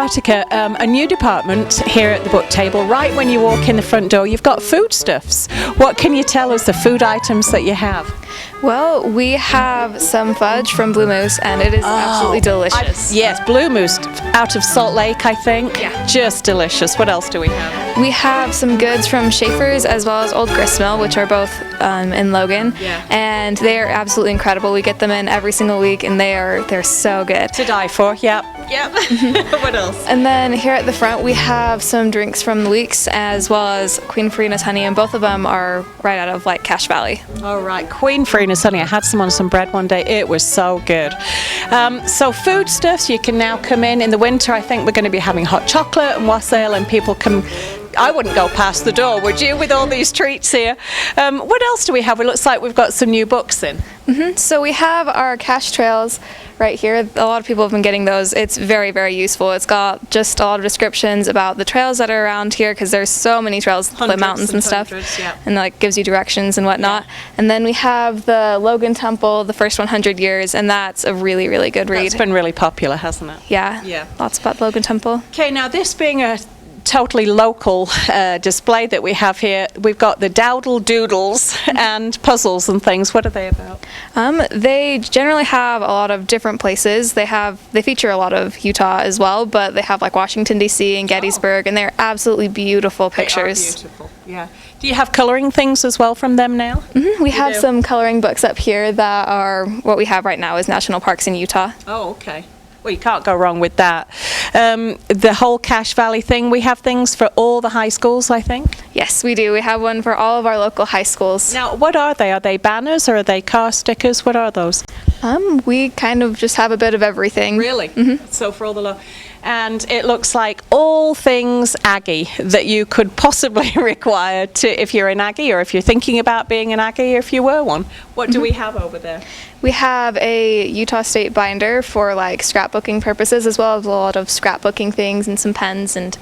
Kartika, a new department here at the book table. Right when you walk in the front door, you've got foodstuffs. What can you tell us the food items that you have? Well, we have some fudge from Blue Moose, and it is absolutely delicious. Yes, Blue Moose out of Salt Lake, I think. Yeah. Just delicious. What else do we have? We have some goods from Schaefer's as well as Old Gristmill, which are both in Logan. Yeah. And they are absolutely incredible. We get them in every single week, and they're so good. To die for, yep. What else? And then here at the front, we have some drinks from the Leeks as well as Queen Farina's Honey, and both of them are right out of like Cache Valley. All right, Queen Farina's Honey. I had some on some bread one day. It was so good. So foodstuffs, you can now come in the winter. I think we're going to be having hot chocolate and wassail, and people can. I wouldn't go past the door, would you, with all these treats here? What else do we have? It looks like we've got some new books in. So we have our Cache Trails right here. A lot of people have been getting those. It's very, very useful. It's got just a lot of descriptions about the trails that are around here, because there's so many trails, the mountains and stuff, and like gives you directions and whatnot. Yeah. And then we have the Logan Temple, the first 100 years, and that's a really, really good read. It's been really popular, hasn't it? Yeah. Lots about Logan Temple. Okay, now this being a totally local display that we have here, we've got the Dowdle Doodles and puzzles and things. What are they about? They generally have a lot of different places. They feature a lot of Utah as well, but they have like Washington D.C. and Gettysburg, and they're absolutely beautiful pictures. They are beautiful, yeah. Do you have coloring things as well from them now? We have some coloring books up here that are what we have right now is national parks in Utah. Oh, okay. Well, you can't go wrong with that. The whole Cache Valley thing, we have things for all the high schools, I think? Yes, we do. We have one for all of our local high schools. Now, what are they? Are they banners or are they car stickers? What are those? We kind of just have a bit of everything. Really? So for all the and it looks like all things Aggie that you could possibly require if you're an Aggie, or if you're thinking about being an Aggie, or if you were one. What do we have over there? We have a Utah State binder for like scrapbooking purposes, as well as a lot of scrapbooking things and some pens and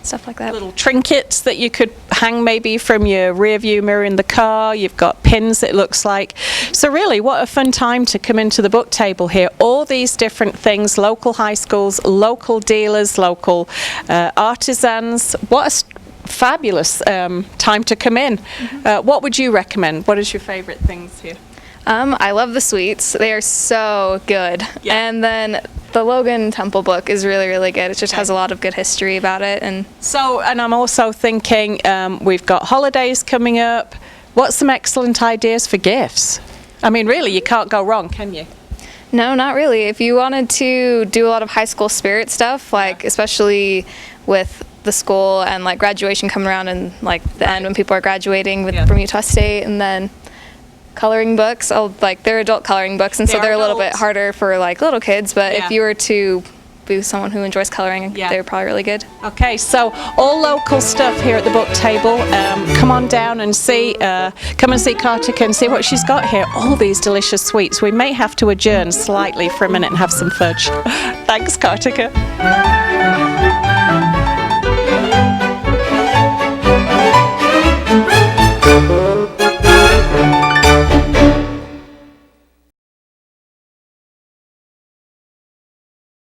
stuff like that. Little trinkets that you could hang maybe from your rear view mirror in the car. You've got pins, it looks like. So really, what a fun time to come into the book table here. All these different things, local high schools, local dealers, local artisans. What a fabulous time to come in. What would you recommend? What is your favorite things here? I love the sweets. They are so good. Yeah. And then the Logan Temple book is really, really good. It just has a lot of good history about it. And I'm also thinking we've got holidays coming up. What's some excellent ideas for gifts? I mean, really, you can't go wrong, can you? No, not really. If you wanted to do a lot of high school spirit stuff, like especially with the school and like graduation coming around and like the end when people are graduating from Utah State, and then coloring books, they're adult coloring books, and so they're a little bit harder for like little kids, but if you were to be someone who enjoys coloring, they're probably really good. Okay, so all local stuff here at the book table. Come on down and come and see Kartika and see what she's got here. All these delicious sweets. We may have to adjourn slightly for a minute and have some fudge. Thanks, Kartika.